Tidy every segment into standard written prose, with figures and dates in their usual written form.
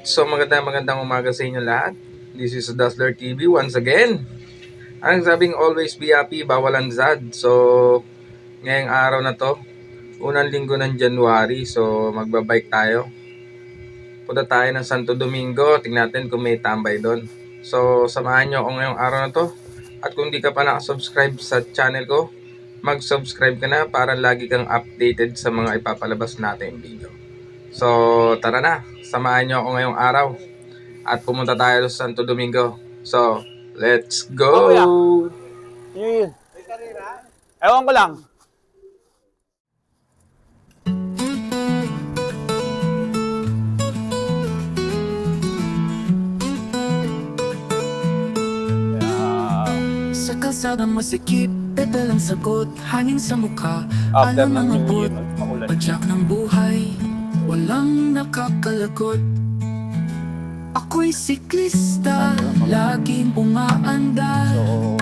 Alright, so magandang umaga sa inyo lahat. This is Dazzler TV once again. Ang sabing always be happy, bawalan sad. So, ngayong araw na to, unang linggo ng January, so magbabike tayo. Punta tayo ng Santo Domingo, tingnan natin kung may tambay doon. So, samahan nyo ako ngayong araw na to. At kung di ka pa nakasubscribe sa channel ko, mag-subscribe ka na para lagi kang updated sa mga ipapalabas natin video. So, tara na. Samahan nyo ako ngayong araw. At pumunta tayo sa Santo Domingo. So, let's go! Yun. Ewan ko lang. Sa kalsada masikip, pepe lang sagot, hangin sa mukha, After alam ng ang New abot, Year, makulan. padyak ng buhay, walang nakakalagot. Ako'y siklista, laging umaandar, So,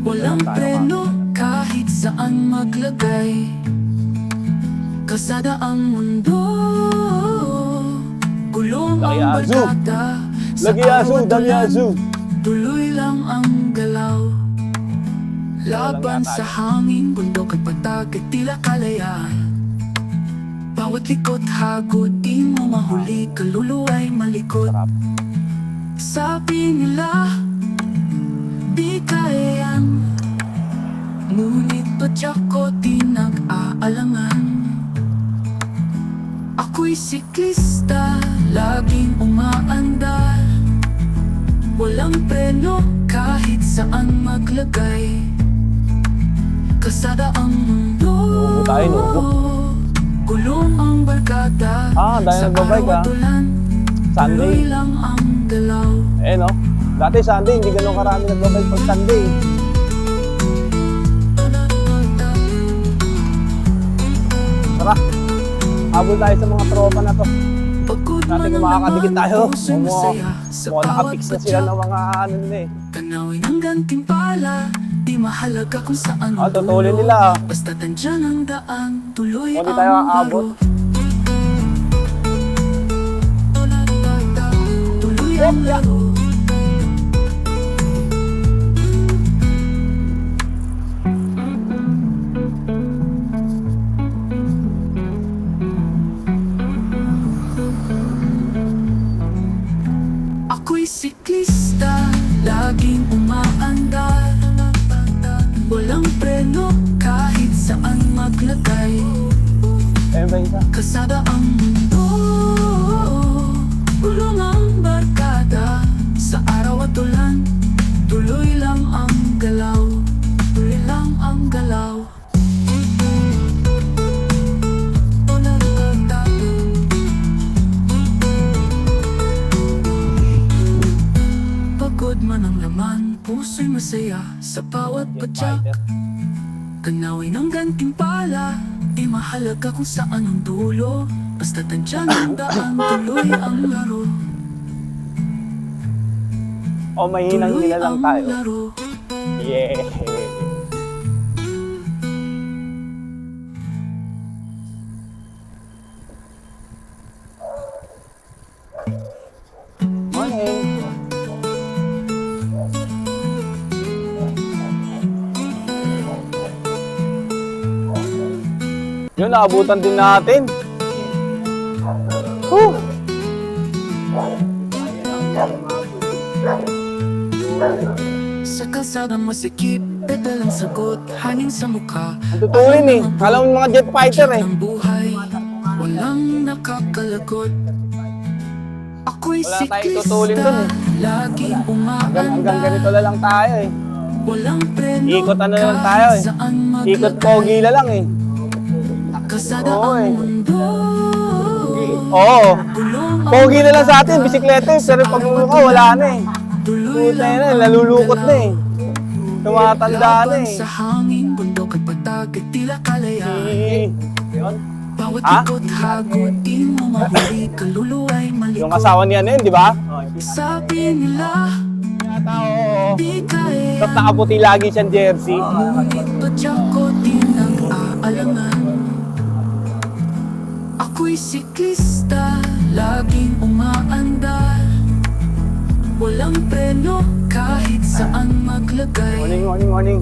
walang preno kahit saan maglagay. Kalsada ang mundo, gulong Laki ang aso. barkada, sa lagi aso, awat dami ulan, aso. tuloy lang ang galaw. Laban sa hangin, bundok at patag at tila kalayaan. Bawat likot hagod, di mo mahuli, kaluluwa'y malikot. Sabi nila, di kayaan, ngunit padyak ko di nag-aalangan. Ako'y siklista, laging umaandar, walang preno kahit saan maglagay. Kalsada ang mundo, tayo, no? gulong ang barkada, Dahil sa nagbabike, araw at ulan, Sunday. tuloy lang ang galaw. Eh no, dati Sunday, hindi ganun karami nagbabike pag Sunday. Tara, habol tayo sa mga tropa na to. Pagod Dati man kung ang makakadikit laman, tayo, puso'y masaya sa mukhang bawat nakapix na sila padyak. ng mga ano nila eh. Tanawin ang gantimpala, di mahalaga kung saan ang Tutulin dulo. nila. Basta tandyan ang daan, tuloy Kung di ang tayo aabot. laro. Tuloy ang laro. Ako'y siklista, laging umaandar, walang preno kahit saan maglagay. Eh ba isa? Kalsada ang mundo, gulong ang barkada, sa araw at ulan, tuloy lang ang galaw, tuloy lang ang galaw. Pagod man ang laman, puso'y masaya sa bawat padyak. Tanawin ang gantimpala, di mahalaga kung saan ang dulo. Basta tandyan ang daan, tuloy ang laro. O mahinang Tuloy nila lang ang tayo. laro. Yeah. Morning. Yun, naabutan din natin. Whew. Sa kalsada masikip, pepe lang sagot, hangin sa mukha. Ang tutulin eh. Alam mo mga jet fighter eh. Ng buhay, walang nakakalagot. Ako'y Wala tayong tutulin siklista, dun eh. laging Hanggang ganito umaandar, na lang tayo eh. walang preno Ikot ano lang kahit tayo eh. saan Ikot maglagay. pogi na lang eh. Kalsada Oo ang eh. mundo, Oo. gulong ang Pogi na lang sa atin, barkada, bisikleta eh. Pero pag ka, wala na eh. tuloy Puta lang na, ang nalulukot na eh. galaw. Tumatanda na Laban eh. sa hangin, bundok at patag at tila kalayaan. Yun. Bawat Ha? ikot hagod, di mo mahuli, kaluluwa'y malikot. Yung asawa niya na yun, di ba? Sabi nila, Yata, oo. di kaya. Tapos nakaputi lagi siyang jersey. Ngunit padyak ko di nag-aalangan. Ako'y siklista, laging umaan saan maglagay. Morning, morning, morning.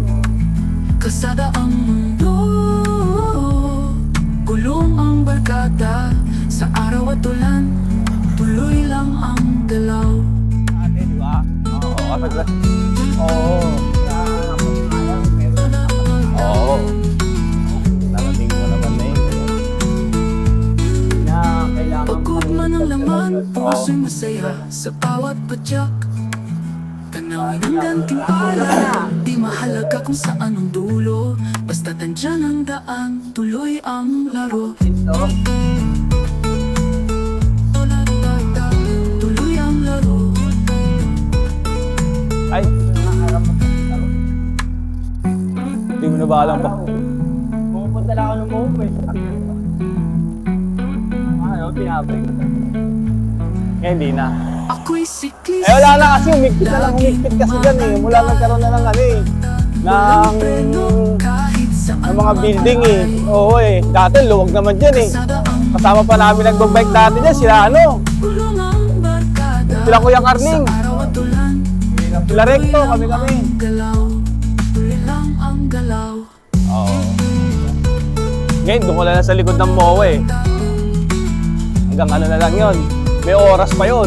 Kasada ang mundo, gulong ang barkada. Sa araw at ulan, tuloy lang ang galaw. Ate, di ba? Oo, kataglas. Oo. Oo. Narating mo naman na yun. Na kailangan Pagod man ang laman, puso'y masaya sa bawat padyak. Tanawin ang gantimpala, di mahalaga kung saan ang dulo. Basta tandyan ang daan, tuloy ang laro. Tuloy ang laro. ay, hindi mo na ba alam ba? Pumunta lang ako ng Mumbai. Ano, pinabay ko. Eh, hindi na. Ako'y siklista. Eh, wala na kasi, umigpit na lang, umigpit kasi dyan eh. Mula nagkaroon na lang ano eh. Walang preno kahit saan ng mga building eh. Oo eh. Dati luwag naman dyan eh. Kasada ang Kasama pa namin nagbabike dati dyan. Sila ano? gulong ang barkada. Sila Kuya Carning. Sa araw at ulan, Sila Recto, kami-kami. ang galaw. Tuloy lang ang galaw. Oo. Ngayon, doon ko lang sa likod ng MOA eh. Hanggang ano na lang yun. May oras pa yun.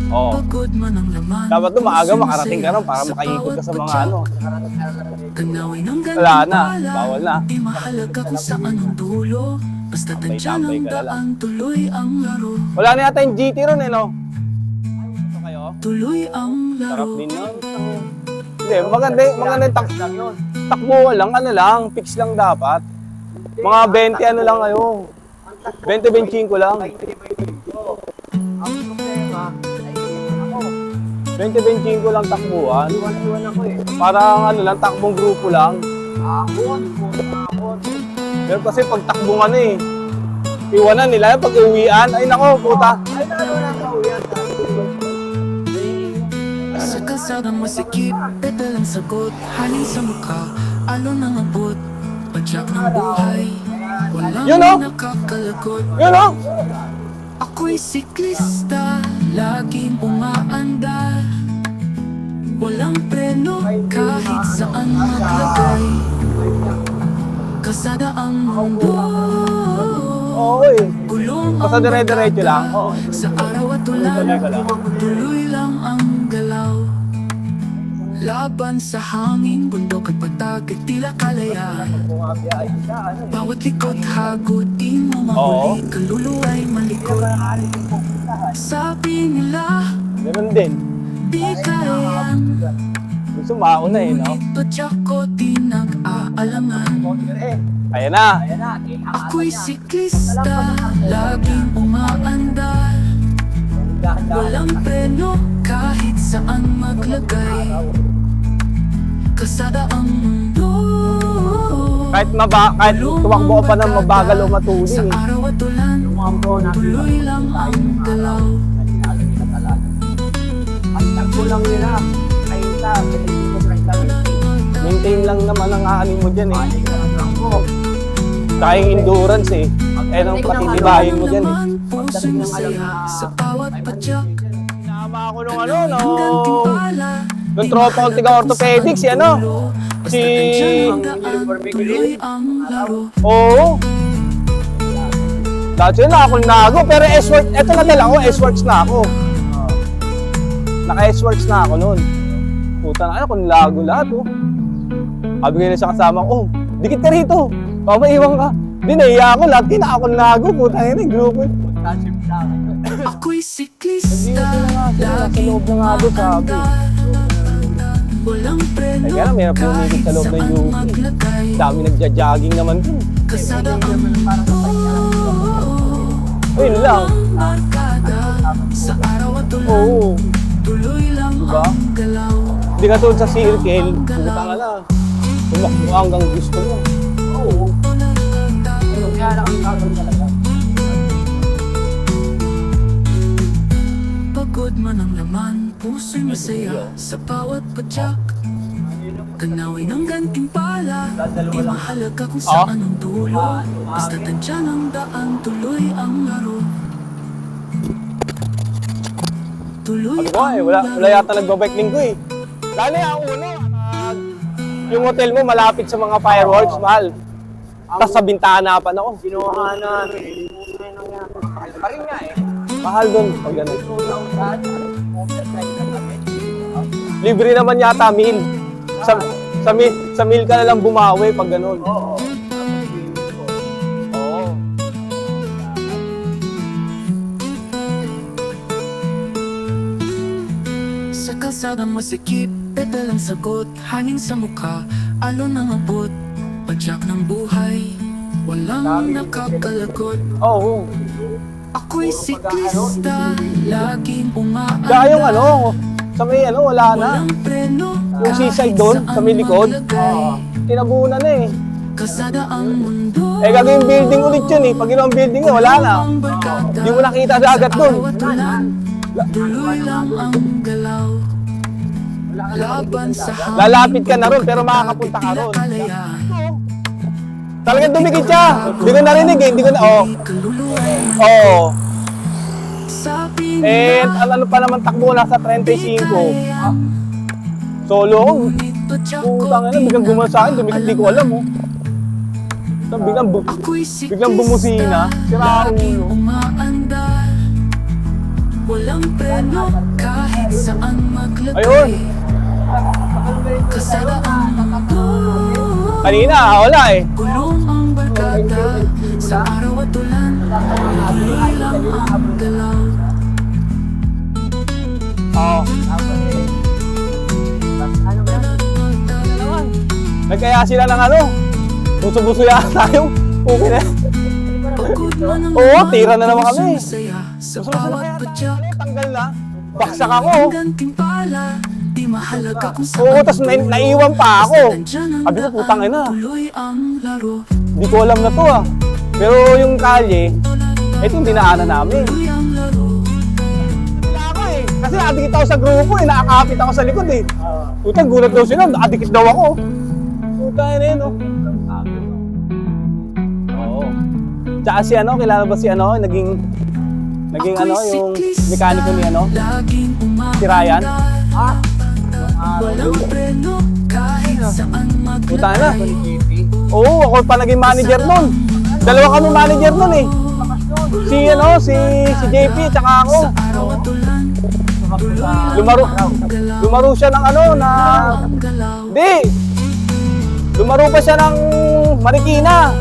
Oo. Pagod man ang laman, Dapat doon maaga puso'y makarating ka masaya ron para sa makaikot ka bawat sa mga padyak. ano. Tanawin ang Wala na, gantimpala, bawal na. di mahalaga kung saan ang dulo. Basta tandyan Tambay-tambay ang ka na lang. daan, tuloy ang laro. Wala na yata yung GT ron eh, no? Ito kayo? Tuloy ang Sarap laro. din yun. Hindi, maganda yung takbuhan lang, ano lang, fix lang dapat. Mga 20 ano lang kayo. 20-25 lang. 20-25 lang takbuhan. Parang ano lang, takbong grupo lang. Pero kasi pag takbong ano eh, iwanan nila pag uwian. Ay nako, puta. Sa kalsadang masikip, pedal ang sagot. Halin sa mukha, alon ang abot. Padyak ng buhay, walang Yun, oh! nakakalagot. Yun o! Ako'y siklista, laging umaandar. Walang preno, kahit saan maglagay. Kasada ang mundo, Oo eh. gulong Basta ang dire-diretso barkada. lang. Oo. Sa araw at ulan, Tuloy ka lang. tuloy lang ang galaw. Laban sa hangin, bundok at patag at tila kalayaan. Bawat likod hagod, di mo mahuli, kaluluwa'y malikot. Sabi nila, Ganun din. di kayayan. Gusto mauna eh, no? Ngunit padyak ko di nag-aalangan. Ayan na. Ako'y siklista, laging umaandar. Walang preno, kahit saan maglagay. Kasada ang mundo, Kahit tumakbo ka pa ng mabagal o matuli sa eh. araw at ulan, tuloy lang ang galaw. Maintain lang naman ang aanin mo dyan eh. Saka yung endurance eh. Eh nung patitibahin mo dyan eh. Puso'y masaya sa bawat padyak. Sinama ako nung ano, no? Ang gantimpala, Nung tropa kong tiga-orthopedics, si ano? Si... tuloy ang laro. Oo. Dati yun, nakakulnago. Pero S-Works, eto na dala ko, S-Works na ako. Naka-S-Works na ako noon. Puta na, kulnago lahat oh. Sabi ko na sa kasama ko, oh, dikit ka rito. Baka maiwan ka. Di, nahiya ako, lahat kinakakulnago. Puta na yun, yung grupo. Ako'y siklista, Nasa laging loob ng abo, sabi. umaandar. Walang preno, Ay, kaya lang, mayroon pumikit kahit sa loob ng saan UP. maglagay. Dami nagja-jogging naman dun. Kasada ang mundo, Ayun lang. ang barkada. Sa araw at ulan, Oo. tuloy lang Diba? ang galaw. Hindi ka tulad sa circle. Puta ka na. Tumakbo ka hanggang gusto mo. Oo. Kaya nakakagod talaga. Pagod man ang laman, puso'y masaya sa bawat padyak. Tanawin ang gantimpala, di mahalaga kung saan ang dulo. Basta tandyan ang daan, tuloy ang laro. tuloy Sabi ko nga wala yata nagbabike linggo eh. Lalo yung uno, yung hotel mo malapit sa mga fireworks, mahal. Tapos sa bintana pa ako. Kinuha na. Pa rin nga eh. Mahal doon pag ganun. Libre naman yata meal. Sa meal ka na lang bumawi pag ganun. Oo. Oo. Sa kalsadang masikip, pepe lang sagot. Hangin sa mukha, alon ng abot. Padyak ng buhay, walang nakakalagot. Oo. Ako'y siklista, laging umaandar. Kaya yung sa may wala na. Walang preno, Yung seaside kahit doon, saan sa may likod. maglagay. Tinabunan na eh. Kasada ang mundo. Gagawin building ulit yun eh. Pag ginawang building na, wala na. Ang barkada, Hindi mo nakita dagat sa doon. araw at ulan, tuloy lang ang galaw. Laban sa hangin, Lalapit ka na ron, pero makakapunta ka tila ron. kalayaan. Talagang dumikit siya. Hindi ko narinig eh. Hindi ko na, Kaluluway, Oo. sabi Ano pa naman takbo ko nasa 35. Solo ako. Putang ina, biglang gumawa sa akin. Dumikit, di ko alam Tapos biglang bumusina. Sira ang ulo. umaandar. Walang preno kahit saan maglagay. Ayun. Kasada ang mundo. Kanina, wala eh. Gulong ang barkada sa araw at ulan. Tuloy lang ang galaw. Oo. Nagkaya sila ng buso-buso yata yung okay na. Pagod man ang Oo, tira na naman kami. Masaya sa bawat padyak. Tanggal na. Baksak ako. Hanggang timpala, di mahalaga kung saan. Oo, tapos naiwan pa ako. Nandyan ang Sabi ko, putang ina. tuloy ang laro. Hindi ko alam na to Pero yung kalye, ito yung dinaanan namin. Tuloy ang laro. Wala ako eh. Kasi nakadikit ako sa grupo eh. Nakakapit ako sa likod eh. Putang, gulat daw sila. Nakadikit daw ako. Putang ina yun Oo. Tsaka si kilala ba si naging yung mekaniko ni Laging si Ryan. walang preno kahit saan Puta na. maglagay. Oo, ako pa naging manager nun. Dalawa kami manager nun eh. Si JP tsaka ako. Sa araw at ulan, tuloy lang Lumaro, ang galaw. lumaro siya ng Ang galaw. Hindi! Lumaro pa siya ng Marikina.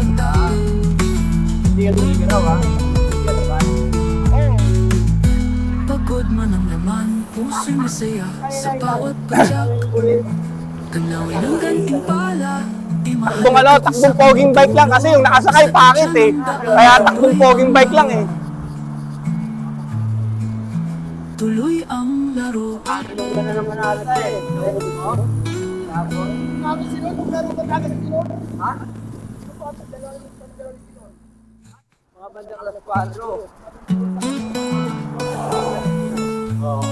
Hindi ka tumigiraw ha. Pagod man ang laman, puso'y masaya sa bawat padyak. Tanawin ang gantimpala, di Kung mahal. takbong poging bike lang kasi yung nakasakay pangit eh. Kaya takbong poging bike lang eh. Tuloy ang laro. Ano na naman ata eh. Mga bandang alas 4. Oo.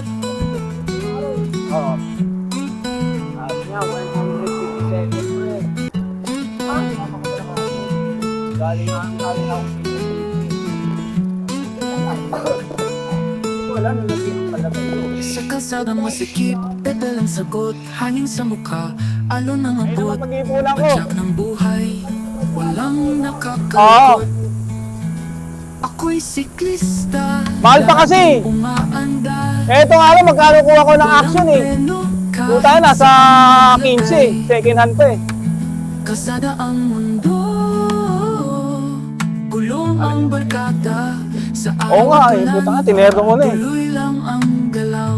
Sabi nga, 157 mo eh. Galing ako. Wala, nalagyan ng palabay yun. Sa kalsadang masikip, pepe lang sagot. Hangin sa mukha, alon ng abot. Pag-iipunan ko. Padyak ng buhay, walang Oo. nakakalagot. Ako'y siklista, Mahal pa kasi. umaandar. Eto nga lang, magkano kuha ko ng action eh. Puta na, nasa 15. Second hand pa eh. Kasada ang mundo, gulong ang barkada. Sa Oo nga eh, puta nga, tinerno ko na eh. Tuloy lang ang galaw.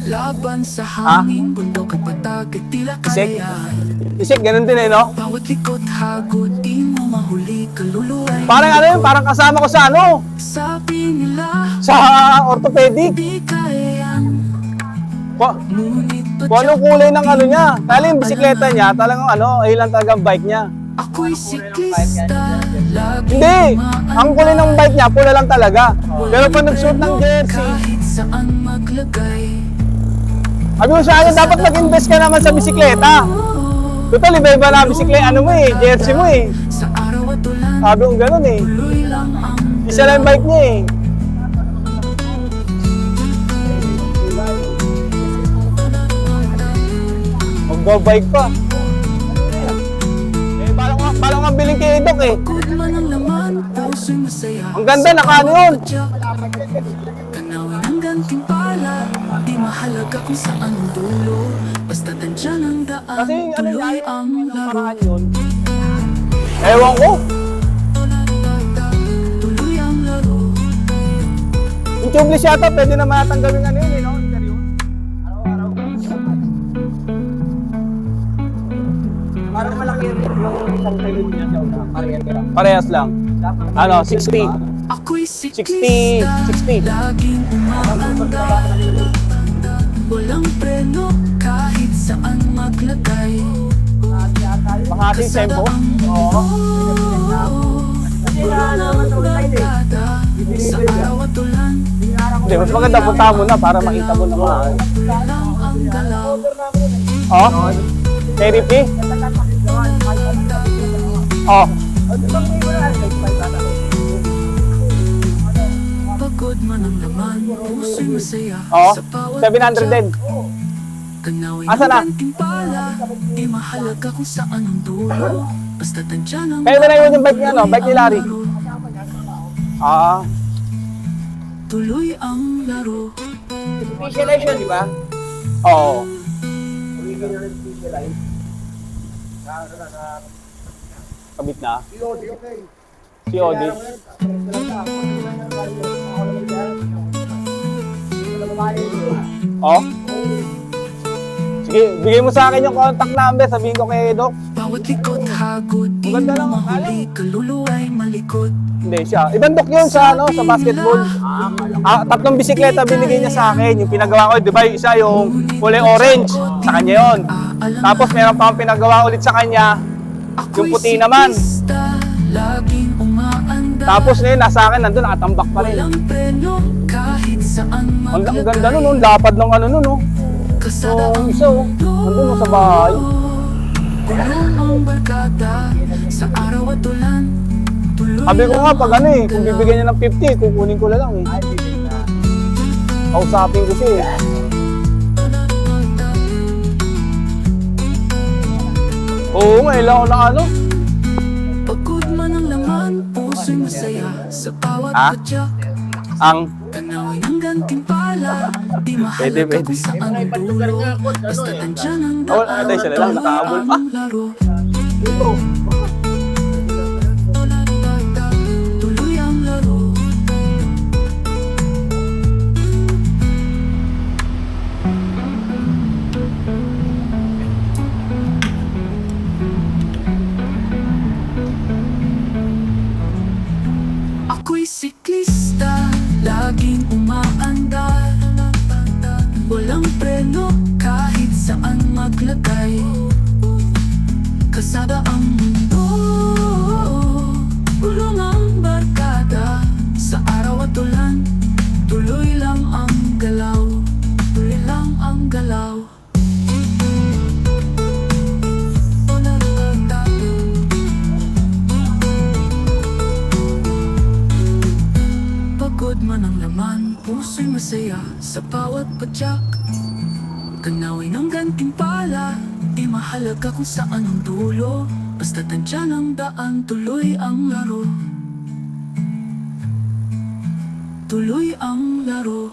Laban sa hangin, bundok at patag at tila Isik. kalayaan. Isik, ganun din eh, no? Bawat likod hagod, di mo mahuli kaluluway. Parang yun, parang kasama ko sa Sabi nila, sa orthopedic. di kayaan. Kung Ngunit anong kulay ng niya. Kaya yung bisikleta niya, talagang ayun lang talagang bike niya. ako'y siklista, lagi Hindi! Ang kulay ng bike niya, pula lang talaga. Pero pag nagsuot ng jersey, kahit saan maglagay. sabi ko sa akin, dapat mag-invest ka naman sa bisikleta. Total, iba-iba na bisikleta, jersey mo eh. Sa araw at ulan, Sabi ko ganun eh. tuloy lang ang Isa lang yung bike niya eh. Nagbabike pa. Eh, balang nga biling kay Doc eh. Pagod man ang laman, puso'y masaya. Ang ganda, nakaano yun? Tanawin ang gantimpala, di mahalaga kung saan ang dulo. Basta tandyan ang daan, Kasi ano tuloy yan, ang laro. paraan yun. Ewan ko. Tuloy ang laro. Yung tubeless yata, pwede na matanggalin ano yun, no? Interview. Parang malaki yung isang tayo niya sa una. Parehas lang. Ano, 60. Ako'y siklista, 60. laging umaandar. Walang preno, kahit saan maglagay. Makati tempo. Oo. Wala nang barkada, sa araw at ulan. Hindi, mas maganda punta mo na para makita mo naman. Lang ang galaw. Oh? Therapy? Oh. Pagod man ang laman, puso'y masaya. Oh. Sa bawat 700 din. Tanawin Asa na? ang gantimpala, di mahalaga kung saan ang dulo. Basta tandyan ang Kaya na yun yung bike niya, no? Bike ni Larry. laro. Ah. Tuloy ang laro. Specialize yun, di ba? Oo. Original specialize. Kabit na. COD, okay. COD. Oh? Sige, bigay mo sa akin yung contact number. Sabihin ko kay Doc. Bawat likod hagod, di Maganda lang, mo mahuli. Kaluluwa'y malikot. Hindi siya. Ibang Doc yun sa, ano, sa basketball. Ah, 3 bisikleta binigay niya sa akin. Yung pinagawa ko, di ba? Isa yung kulay orange. Sa kanya yun. Tapos meron pa akong pinagawa ulit sa kanya. Yung puti naman. Laging umaandar. Tapos ngayon, nasa akin, nandun, nakatambak pa rin. Walang preno, kahit saan Ang maglagay. ganda nun, oh. Lapad ng ano nun, oh. Kasada Oh, ang isa, oh. Nandun, oh, sa bahay. Tulong ang barkada sa araw at ulan. Tuloy Sabi ko nga, lang pag ano eh, kung ang bibigyan niya ng 50, kukunin ko na lang eh. Kausapin ko siya eh. Oo nga, ilang ko na ano. Pagod man ang laman, puso'y masaya sa bawat Ah? padyak. Ang, Tanawin ang gantimpala, di Pwede, mahalaga pwede. kung saan ang dulo. Basta tandyan ang Oh, daan, atay, sila lang, tuloy nakahabol pa. ang laro. Tuloy ang laro. Ako'y siklista, laging umaandar. Walang preno, kahit saan maglagay. Kasada ang mundo, ulong ang barkada. Sa araw at ulan, tuloy lang ang galaw. Tuloy lang ang galaw. Pagod man ang laman, puso'y masaya sa bawat padyak. Tanawin ang gantimpala, di mahalaga kung saan ang dulo. Basta tandyan ang daan, tuloy ang laro. Tuloy ang laro.